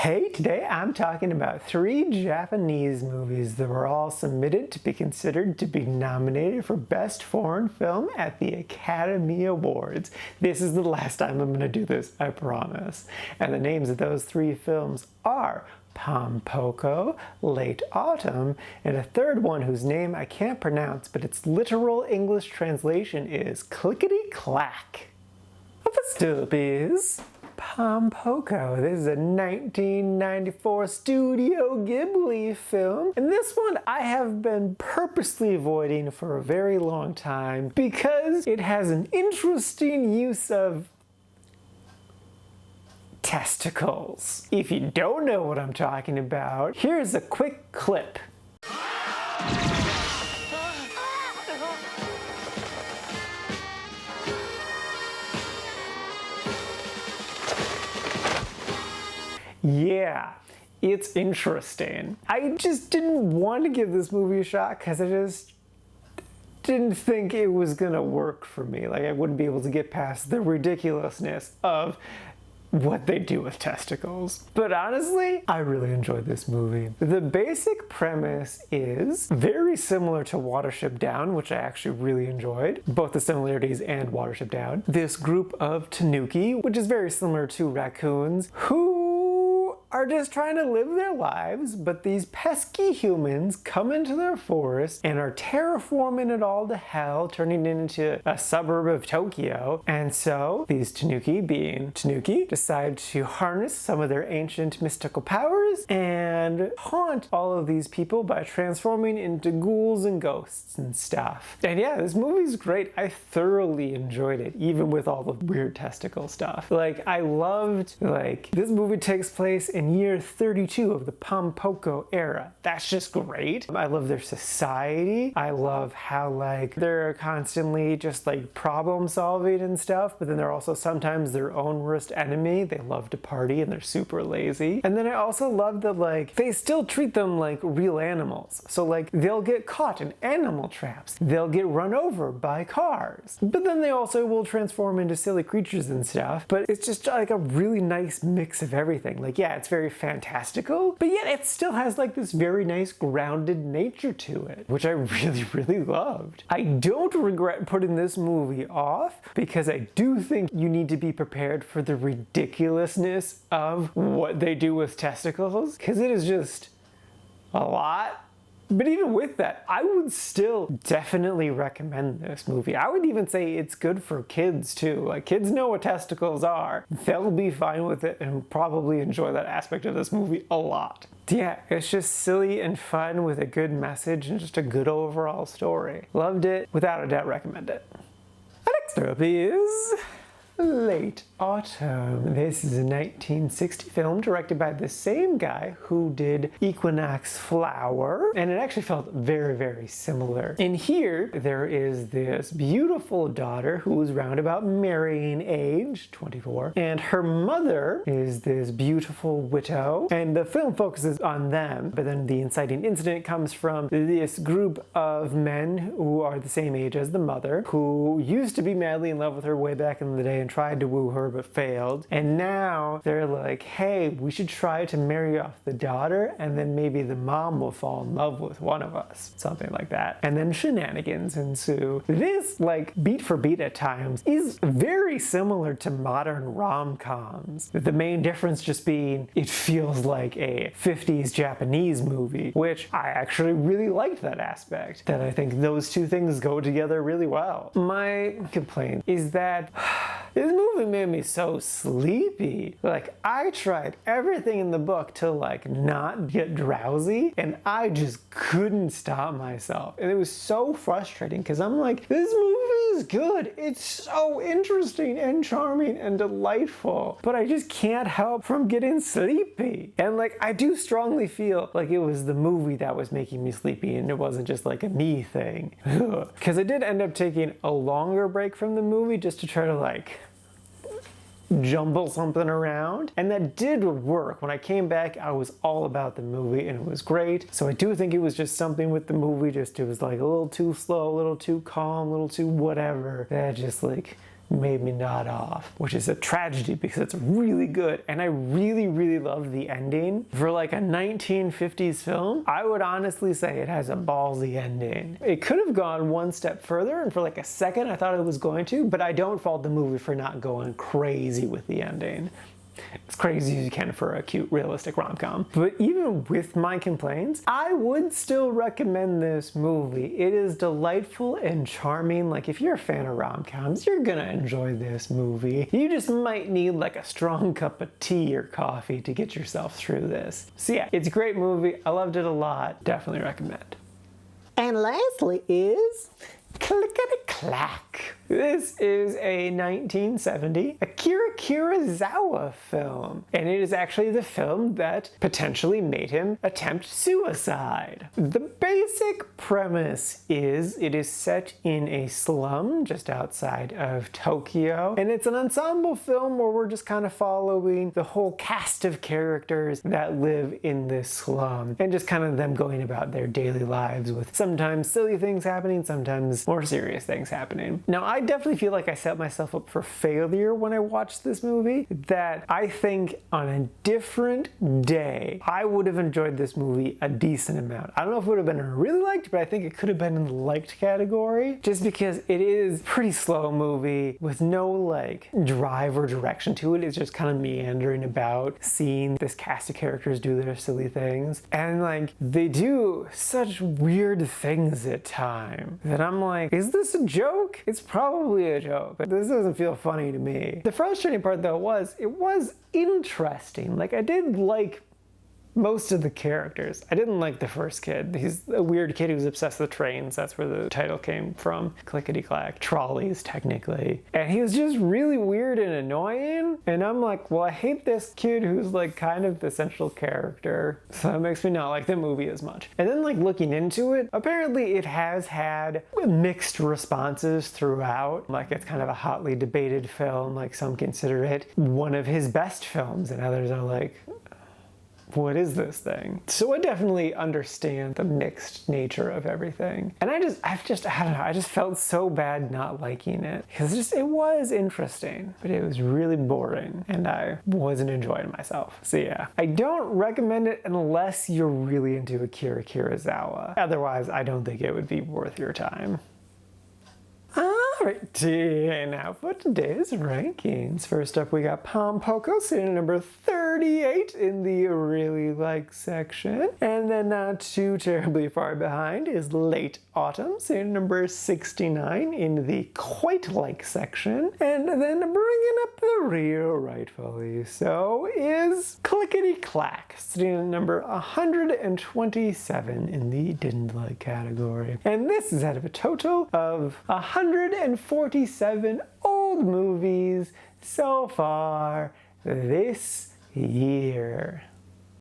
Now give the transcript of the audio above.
Hey, today I'm talking about 3 Japanese movies that were all submitted to be considered to be nominated for Best Foreign Film at the Academy Awards. This is the last time I'm going to do this, I promise. And the names of those 3 films are Pom Poko, Late Autumn, and a third one whose name I can't pronounce, but its literal English translation is Clickety Clack. What the stop is Pom Poko. This is a 1994 Studio Ghibli film, and this one I have been purposely avoiding for a very long time because it has an interesting use of testicles. If you don't know what I'm talking about, here's a quick clip. Yeah, it's interesting. I just didn't want to give this movie a shot because I just didn't think it was gonna work for me. Like, I wouldn't be able to get past the ridiculousness of what they do with testicles. But honestly, I really enjoyed this movie. The basic premise is very similar to Watership Down, which I actually really enjoyed. Both the similarities and Watership Down. This group of tanuki, which is very similar to raccoons, who are just trying to live their lives, but these pesky humans come into their forest and are terraforming it all to hell, turning it into a suburb of Tokyo. And so these tanuki, being tanuki, decide to harness some of their ancient mystical powers and haunt all of these people by transforming into ghouls and ghosts and stuff. And yeah, this movie's great. I thoroughly enjoyed it, even with all the weird testicle stuff. Like, I loved, this movie takes place in year 32 of the Pom Poko era. That's just great. I love their society. I love how they're constantly just problem solving and stuff, but then they're also sometimes their own worst enemy. They love to party and they're super lazy. And then I also love that they still treat them like real animals. So they'll get caught in animal traps. They'll get run over by cars. But then they also will transform into silly creatures and stuff. But it's just a really nice mix of everything. Yeah, it's very fantastical, but yet it still has this very nice grounded nature to it, which I really, really loved. I don't regret putting this movie off because I do think you need to be prepared for the ridiculousness of what they do with testicles, because it is just a lot. But even with that, I would still definitely recommend this movie. I would even say it's good for kids too. Kids know what testicles are. They'll be fine with it and probably enjoy that aspect of this movie a lot. Yeah, it's just silly and fun with a good message and just a good overall story. Loved it. Without a doubt, recommend it. Next up is Late Autumn. This is a 1960 film directed by the same guy who did Equinox Flower, and it actually felt very, very similar. In here, there is this beautiful daughter who is round about marrying age, 24, and her mother is this beautiful widow, and the film focuses on them, but then the inciting incident comes from this group of men who are the same age as the mother, who used to be madly in love with her way back in the day and tried to woo her but failed. And now they're like, hey, we should try to marry off the daughter and then maybe the mom will fall in love with one of us. Something like that. And then shenanigans ensue. This, beat for beat at times, is very similar to modern rom-coms. The main difference just being it feels like a 50s Japanese movie, which I actually really liked that aspect. That I think those two things go together really well. My complaint is that this movie made me so sleepy. I tried everything in the book to not get drowsy, and I just couldn't stop myself. And it was so frustrating because I'm this movie is good. It's so interesting and charming and delightful, but I just can't help from getting sleepy. And I do strongly feel it was the movie that was making me sleepy and it wasn't just a me thing. Because I did end up taking a longer break from the movie just to try to jumble something around, and that did work. When I came back, I was all about the movie and it was great. So I do think it was just something with the movie, it was a little too slow, a little too calm, a little too whatever, that just made me nod off, which is a tragedy because it's really good. And I really, really love the ending. For like a 1950s film, I would honestly say it has a ballsy ending. It could have gone one step further, and for like a second I thought it was going to, but I don't fault the movie for not going crazy with the ending. As crazy as you can for a cute, realistic rom-com. But even with my complaints, I would still recommend this movie. It is delightful and charming. Like, if you're a fan of rom-coms, you're gonna enjoy this movie. You just might need like a strong cup of tea or coffee to get yourself through this. So yeah, it's a great movie. I loved it a lot. Definitely recommend. And lastly is Clickety-Clack. This is a 1970 Akira Kurosawa film, and it is actually the film that potentially made him attempt suicide. The basic premise is it is set in a slum just outside of Tokyo, and it's an ensemble film where we're just kind of following the whole cast of characters that live in this slum, and just kind of them going about their daily lives with sometimes silly things happening, sometimes more serious things happening. Now, I definitely feel like I set myself up for failure when I watched this movie, that I think on a different day, I would have enjoyed this movie a decent amount. I don't know if it would have been really liked, but I think it could have been in the liked category, just because it is a pretty slow movie with no like drive or direction to it. It's just kind of meandering about, seeing this cast of characters do their silly things. And like, they do such weird things at times that I'm like, is this a joke? It's probably a joke, but this doesn't feel funny to me. The frustrating part though was, it was interesting. Like, I did like most of the characters. I didn't like the first kid. He's a weird kid who's obsessed with trains. That's where the title came from. Clickety-clack. Trolleys, technically. And he was just really weird and annoying. And I'm like, well, I hate this kid who's like kind of the central character. So that makes me not like the movie as much. And then like looking into it, apparently it has had mixed responses throughout. Like, it's kind of a hotly debated film. Like, some consider it one of his best films, and others are like, what is this thing? So I definitely understand the mixed nature of everything. And I don't know, I just felt so bad not liking it. Because it was interesting, but it was really boring and I wasn't enjoying myself. So yeah, I don't recommend it unless you're really into Akira Kurosawa. Otherwise, I don't think it would be worth your time. Alrighty, now for today's rankings. First up, we got Pom Poko sitting at number 38 in the really like section. And then not too terribly far behind is Late Autumn, sitting at number 69 in the quite like section. And then bringing up the rear rightfully so is Clickety-Clack, sitting at number 127 in the didn't like category. And this is out of a total of 147 old movies so far this year.